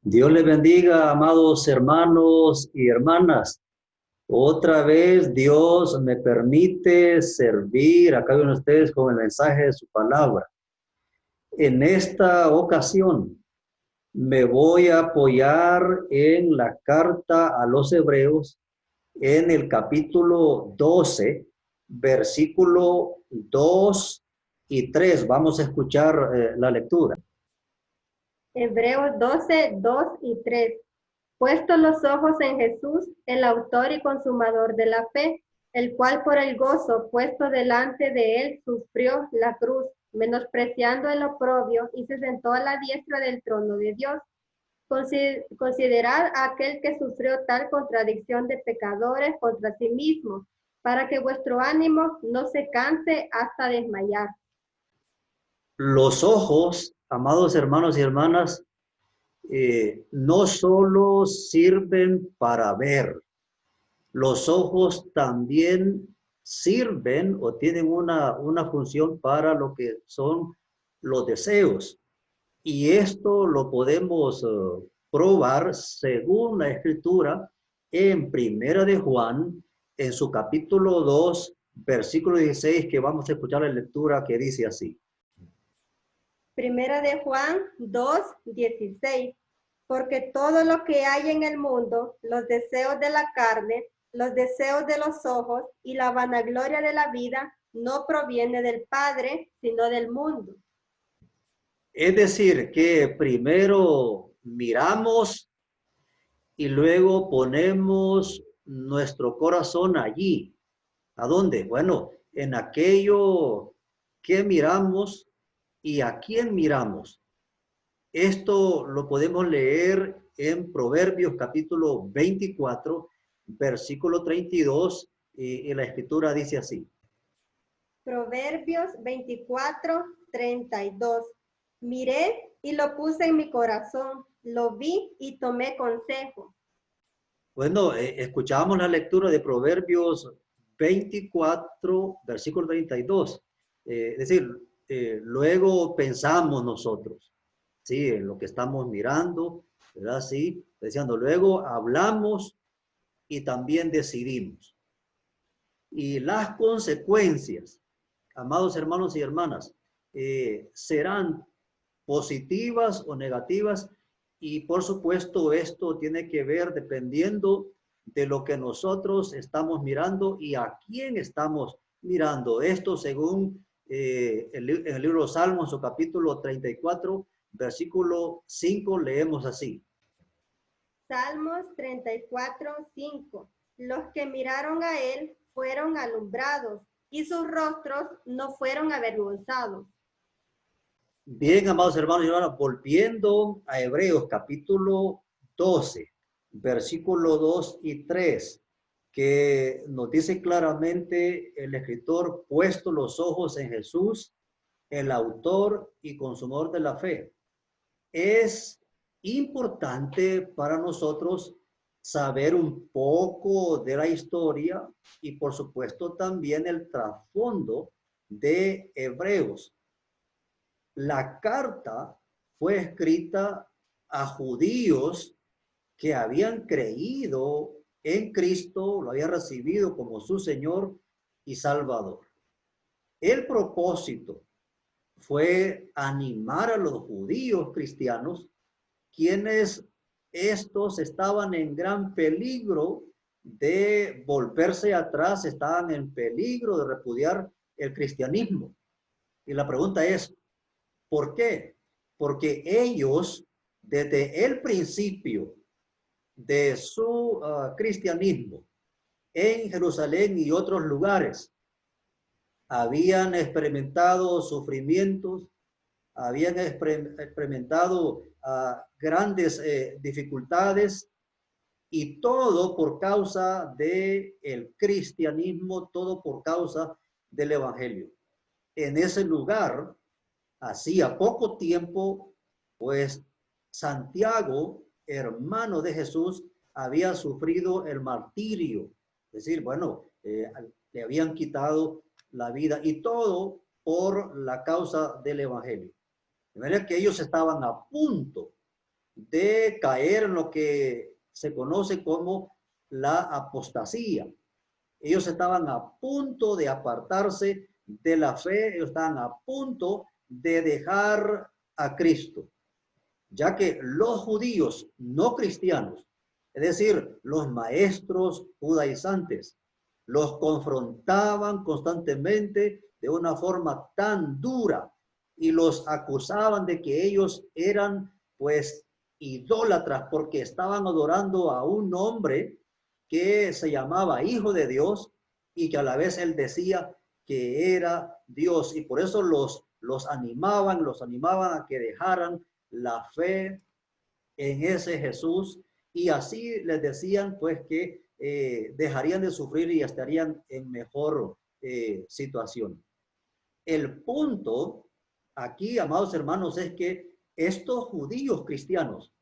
Dios les bendiga, amados hermanos y hermanas. Otra vez Dios me permite servir a cada uno de ustedes con el mensaje de su palabra. En esta ocasión me voy a apoyar en la carta a los Hebreos en el capítulo 12, versículo 2 y 3. Vamos a escuchar la lectura. Hebreos 12, 2 y 3. Puestos los ojos en Jesús, el autor y consumador de la fe, el cual por el gozo puesto delante de él sufrió la cruz, menospreciando el oprobio, y se sentó a la diestra del trono de Dios. Considerad a aquel que sufrió tal contradicción de pecadores contra sí mismo, para que vuestro ánimo no se canse hasta desmayar. Los ojos, amados hermanos y hermanas, no solo sirven para ver, los ojos también sirven o tienen una función para lo que son los deseos. Y esto lo podemos probar según la escritura en Primera de Juan, en su capítulo 2, versículo 16, que vamos a escuchar la lectura que dice así. Primera de Juan 2, 16. Porque todo lo que hay en el mundo, los deseos de la carne, los deseos de los ojos y la vanagloria de la vida, no proviene del Padre, sino del mundo. Es decir, que primero miramos y luego ponemos nuestro corazón allí. ¿A dónde? Bueno, en aquello que miramos y a quién miramos. Esto lo podemos leer en Proverbios capítulo 24, versículo 32, y la escritura dice así. Proverbios 24, 32. Miré y lo puse en mi corazón, lo vi y tomé consejo. Bueno, escuchábamos la lectura de Proverbios 24, versículo 32. Es decir, luego pensamos nosotros, ¿sí? En lo que estamos mirando, ¿verdad? Sí, diciendo, luego hablamos y también decidimos. Y las consecuencias, amados hermanos y hermanas, serán positivas o negativas, y por supuesto esto tiene que ver dependiendo de lo que nosotros estamos mirando y a quién estamos mirando. Esto según en el libro de Salmos, su capítulo 34, versículo 5, leemos así. Salmos 34, 5. Los que miraron a él fueron alumbrados y sus rostros no fueron avergonzados. Bien, amados hermanos y hermanas, volviendo a Hebreos capítulo 12, versículo 2 y 3, que nos dice claramente el escritor, puesto los ojos en Jesús, el autor y consumador de la fe. Es importante para nosotros saber un poco de la historia y por supuesto también el trasfondo de Hebreos. La carta fue escrita a judíos que habían creído en Cristo, lo habían recibido como su Señor y Salvador. El propósito fue animar a los judíos cristianos, quienes estos estaban en gran peligro de volverse atrás, estaban en peligro de repudiar el cristianismo. Y la pregunta es, ¿por qué? Porque ellos, desde el principio de su cristianismo en Jerusalén y otros lugares, habían experimentado sufrimientos, habían experimentado grandes dificultades, y todo por causa del cristianismo, todo por causa del evangelio. En ese lugar, hacía poco tiempo, pues Santiago, hermano de Jesús, había sufrido el martirio. Es decir, bueno, le habían quitado la vida, y todo por la causa del evangelio. De manera que ellos estaban a punto de caer en lo que se conoce como la apostasía. Ellos estaban a punto de apartarse de la fe, ellos estaban a punto de dejar a Cristo, ya que los judíos no cristianos, es decir, los maestros judaizantes, los confrontaban constantemente de una forma tan dura y los acusaban de que ellos eran pues idólatras porque estaban adorando a un hombre que se llamaba Hijo de Dios y que a la vez él decía que era Dios, y por eso los animaban a que dejaran la fe en ese Jesús, y así les decían pues que dejarían de sufrir y estarían en mejor situación. El punto aquí, amados hermanos, es que estos judíos cristianos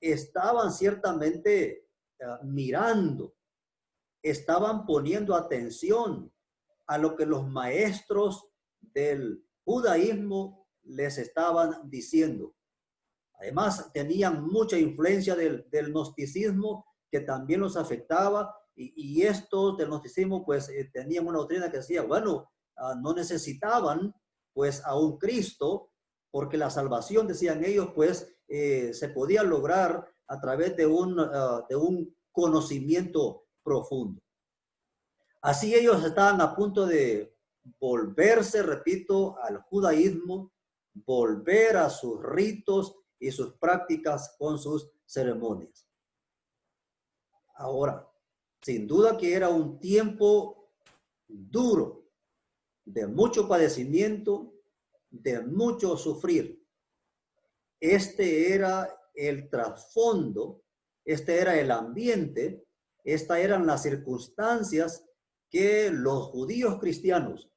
estaban ciertamente mirando, estaban poniendo atención a lo que los maestros del judaísmo les estaban diciendo. Además, tenían mucha influencia del gnosticismo que también los afectaba, y estos del gnosticismo pues tenían una doctrina que decía, bueno, no necesitaban pues a un Cristo, porque la salvación, decían ellos, pues se podía lograr a través de un conocimiento profundo. Así ellos estaban a punto de volverse, repito, al judaísmo, volver a sus ritos y sus prácticas con sus ceremonias. Ahora, sin duda que era un tiempo duro, de mucho padecimiento, de mucho sufrir. Este era el trasfondo, este era el ambiente, estas eran las circunstancias que los judíos cristianos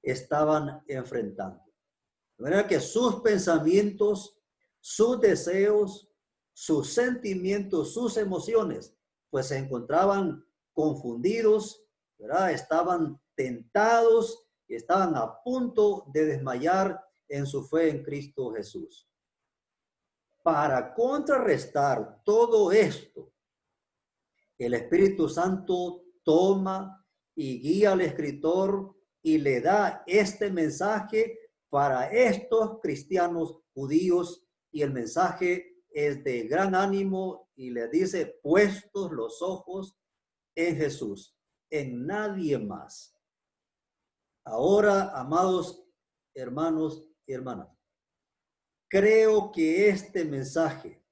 estaban enfrentando. De manera que sus pensamientos, sus deseos, sus sentimientos, sus emociones, pues se encontraban confundidos, ¿verdad? Estaban tentados y estaban a punto de desmayar en su fe en Cristo Jesús. Para contrarrestar todo esto, el Espíritu Santo toma y guía al escritor y le da este mensaje para estos cristianos judíos, y el mensaje es de gran ánimo y le dice: puestos los ojos en Jesús, en nadie más. Ahora, amados hermanos y hermanas, creo que este mensaje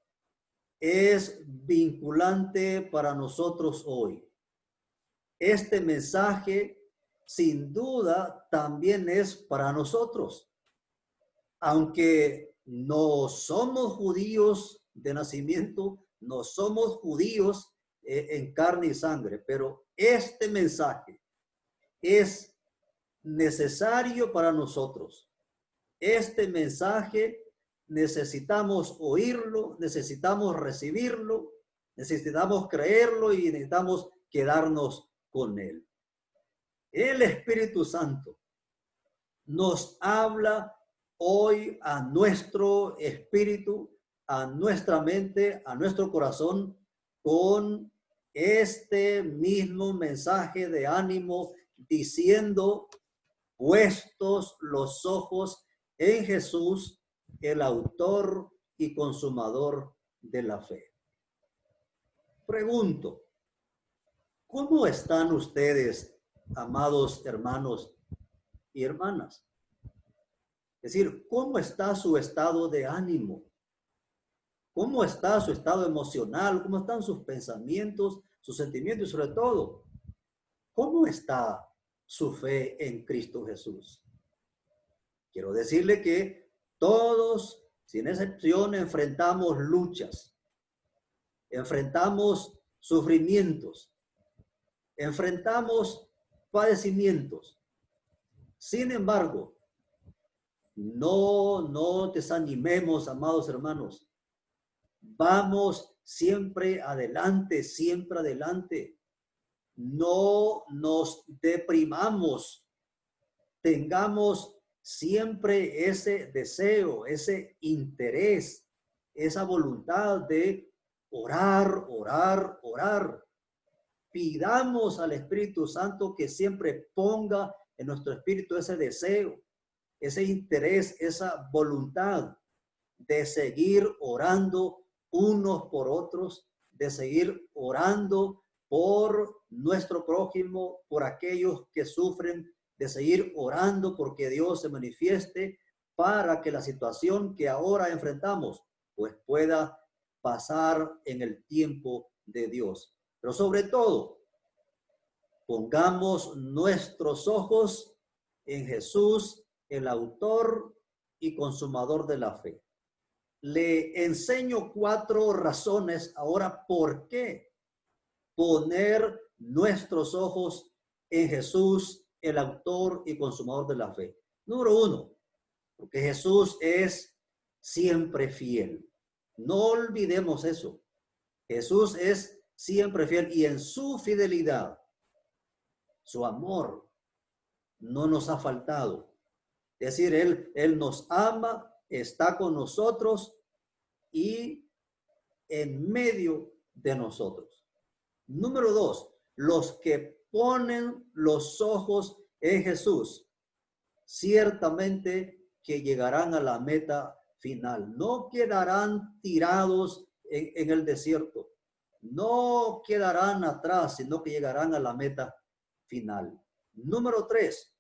es vinculante para nosotros hoy. Este mensaje, sin duda, también es para nosotros. Aunque no somos judíos de nacimiento, no somos judíos en carne y sangre, pero este mensaje es necesario para nosotros. Este mensaje necesitamos oírlo, necesitamos recibirlo, necesitamos creerlo y necesitamos quedarnos con él. El Espíritu Santo nos habla hoy a nuestro espíritu, a nuestra mente, a nuestro corazón, con este mismo mensaje de ánimo, diciendo: puestos los ojos en Jesús, el autor y consumador de la fe. Pregunto, ¿cómo están ustedes, amados hermanos y hermanas? Es decir, ¿cómo está su estado de ánimo? ¿Cómo está su estado emocional? ¿Cómo están sus pensamientos, sus sentimientos y sobre todo, cómo está su fe en Cristo Jesús? Quiero decirle que todos, sin excepción, enfrentamos luchas, enfrentamos sufrimientos, enfrentamos padecimientos. Sin embargo, no desanimemos, amados hermanos. Vamos siempre adelante, siempre adelante. No nos deprimamos. Tengamos siempre ese deseo, ese interés esa voluntad de orar, orar, orar. Pidamos al Espíritu Santo que siempre ponga en nuestro espíritu ese deseo, ese interés, esa voluntad de seguir orando unos por otros, de seguir orando por nuestro prójimo, por aquellos que sufren, de seguir orando porque Dios se manifieste para que la situación que ahora enfrentamos pues pueda pasar en el tiempo de Dios. Pero sobre todo, pongamos nuestros ojos en Jesús, el autor y consumador de la fe. Le enseño 4 razones ahora por qué poner nuestros ojos en Jesús, el autor y consumador de la fe. Número 1, porque Jesús es siempre fiel. No olvidemos eso. Jesús es siempre fiel y en su fidelidad, su amor no nos ha faltado. Es decir, Él nos ama, está con nosotros y en medio de nosotros. Número 2, los que ponen los ojos en Jesús, ciertamente que llegarán a la meta final. No quedarán tirados en el desierto. No quedarán atrás, sino que llegarán a la meta final. Número 3,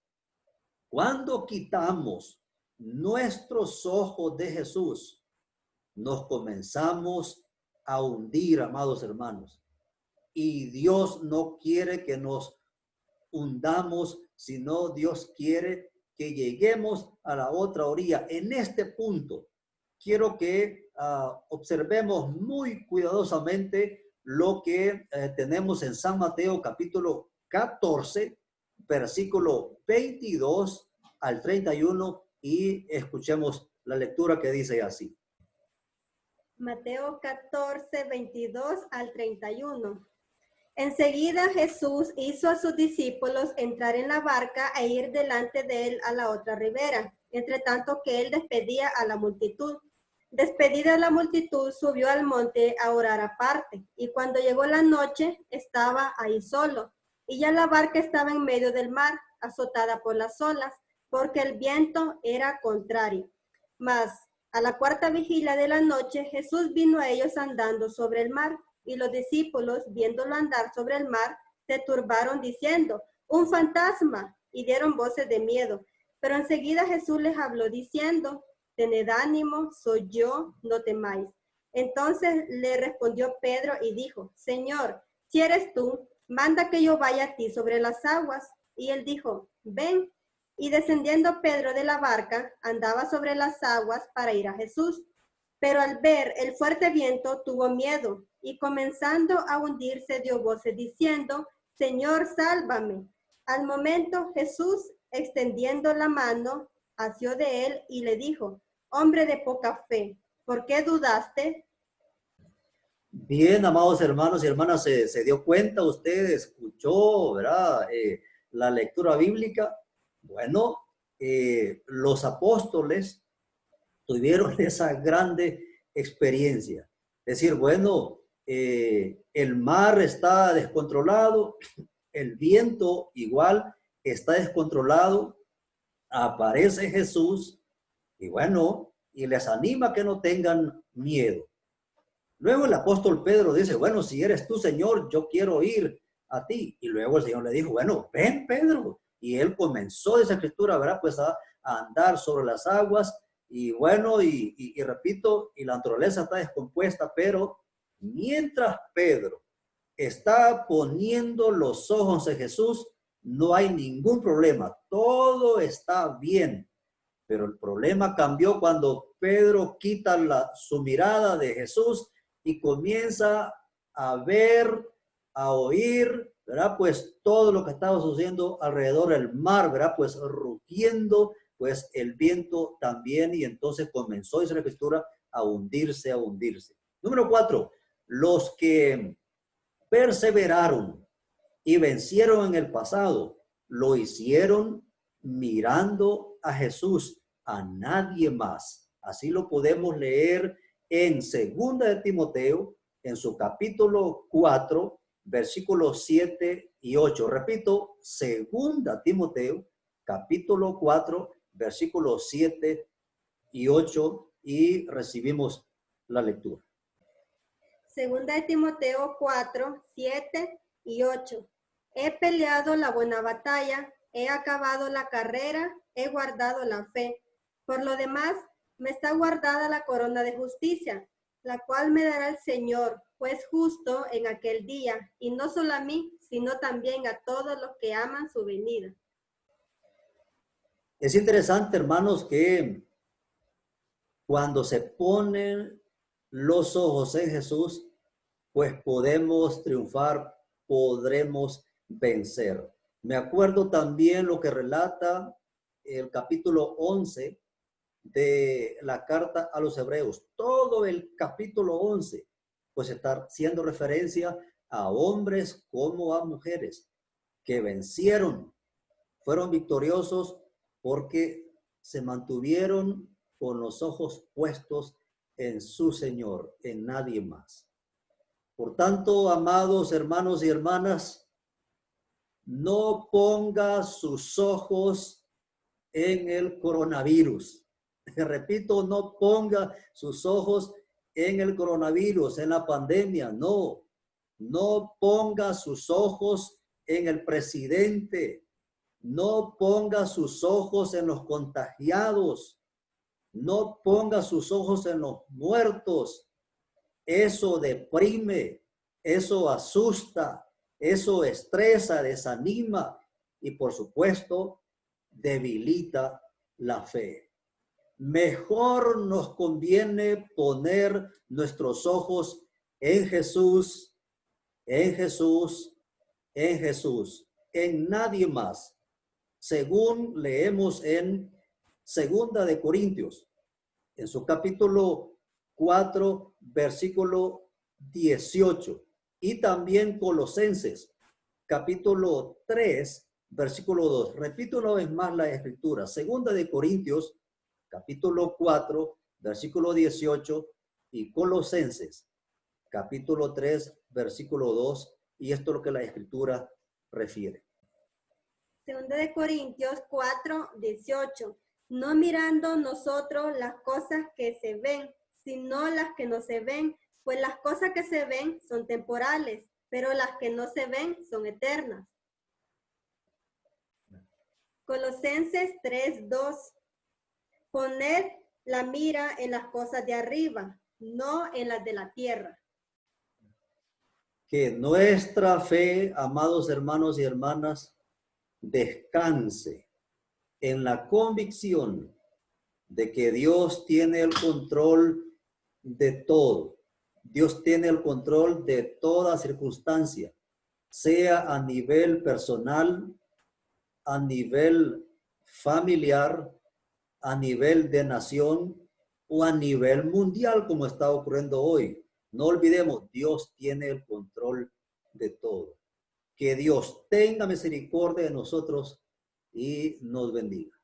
cuando quitamos nuestros ojos de Jesús, nos comenzamos a hundir, amados hermanos. Y Dios no quiere que nos hundamos, sino Dios quiere que lleguemos a la otra orilla. En este punto, quiero que observemos muy cuidadosamente lo que tenemos en San Mateo capítulo 14, versículo 22 al 31, y escuchemos la lectura que dice así. Mateo 14, 22 al 31. Enseguida Jesús hizo a sus discípulos entrar en la barca e ir delante de él a la otra ribera, entre tanto que él despedía a la multitud. Despedida la multitud, subió al monte a orar aparte, y cuando llegó la noche, estaba ahí solo, y ya la barca estaba en medio del mar, azotada por las olas, porque el viento era contrario. Mas a la 4ª vigilia de la noche, Jesús vino a ellos andando sobre el mar, y los discípulos, viéndolo andar sobre el mar, se turbaron diciendo, ¡un fantasma! Y dieron voces de miedo. Pero enseguida Jesús les habló diciendo, tened ánimo, soy yo, no temáis. Entonces le respondió Pedro y dijo, Señor, si eres tú, manda que yo vaya a ti sobre las aguas. Y él dijo, ven. Y descendiendo Pedro de la barca, andaba sobre las aguas para ir a Jesús. Pero al ver el fuerte viento, tuvo miedo, y comenzando a hundirse, dio voces diciendo, Señor, sálvame. Al momento Jesús, extendiendo la mano, asió de él y le dijo, hombre de poca fe, ¿por qué dudaste? Bien, amados hermanos y hermanas, se dio cuenta, usted escuchó, ¿verdad? La lectura bíblica. Bueno, los apóstoles tuvieron esa grande experiencia. Es decir, bueno, el mar está descontrolado, el viento igual está descontrolado, aparece Jesús y bueno, y les anima que no tengan miedo. Luego el apóstol Pedro dice, bueno, si eres tú, Señor, yo quiero ir a ti. Y luego el Señor le dijo, bueno, ven, Pedro. Y él comenzó de esa escritura, ¿verdad? Pues a andar sobre las aguas. Y bueno, y repito, y la naturaleza está descompuesta, pero mientras Pedro está poniendo los ojos en Jesús, no hay ningún problema, todo está bien. Pero el problema cambió cuando Pedro quita su mirada de Jesús y comienza a ver, a oír, ¿verdad? Pues todo lo que estaba sucediendo alrededor del mar, ¿verdad? Pues rugiendo, pues el viento también, y entonces comenzó, dice la escritura, a hundirse, a hundirse. Número 4, los que perseveraron y vencieron en el pasado, lo hicieron mirando a Jesús, a nadie más. Así lo podemos leer en segunda de Timoteo, en su capítulo 4, versículos 7 y 8. Repito, segunda Timoteo, capítulo 4, versículos 7 y 8, y recibimos la lectura. Segunda de Timoteo 4, 7 y 8. He peleado la buena batalla, he acabado la carrera, he guardado la fe. Por lo demás, me está guardada la corona de justicia, la cual me dará el Señor, juez justo en aquel día, y no solo a mí, sino también a todos los que aman su venida. Es interesante, hermanos, que cuando se ponen los ojos en Jesús, pues podemos triunfar, podremos vencer. Me acuerdo también lo que relata el capítulo 11 de la carta a los Hebreos. Todo el capítulo 11, pues está haciendo referencia a hombres como a mujeres que vencieron, fueron victoriosos porque se mantuvieron con los ojos puestos en su Señor, en nadie más. Por tanto, amados hermanos y hermanas, no ponga sus ojos en el coronavirus. Repito, no ponga sus ojos en el coronavirus, en la pandemia. No, no ponga sus ojos en el presidente. No ponga sus ojos en los contagiados. No ponga sus ojos en los muertos. Eso deprime, eso asusta, eso estresa, desanima y por supuesto debilita la fe. Mejor nos conviene poner nuestros ojos en Jesús, en Jesús, en Jesús, en nadie más. Según leemos en Segunda de Corintios, en su capítulo 4, versículo 18, y también Colosenses, capítulo 3, versículo 2. Repito una vez más la escritura. Segunda de Corintios, capítulo 4, versículo 18, y Colosenses, capítulo 3, versículo 2, y esto es lo que la escritura refiere. Segunda de Corintios 4, 18. No mirando nosotros las cosas que se ven, sino las que no se ven, pues las cosas que se ven son temporales, pero las que no se ven son eternas. Colosenses 3, 2. Poned la mira en las cosas de arriba, no en las de la tierra. Que nuestra fe, amados hermanos y hermanas, descanse en la convicción de que Dios tiene el control de todo. Dios tiene el control de toda circunstancia, sea a nivel personal, a nivel familiar, a nivel de nación o a nivel mundial, como está ocurriendo hoy. No olvidemos, Dios tiene el control de todo. Que Dios tenga misericordia de nosotros y nos bendiga.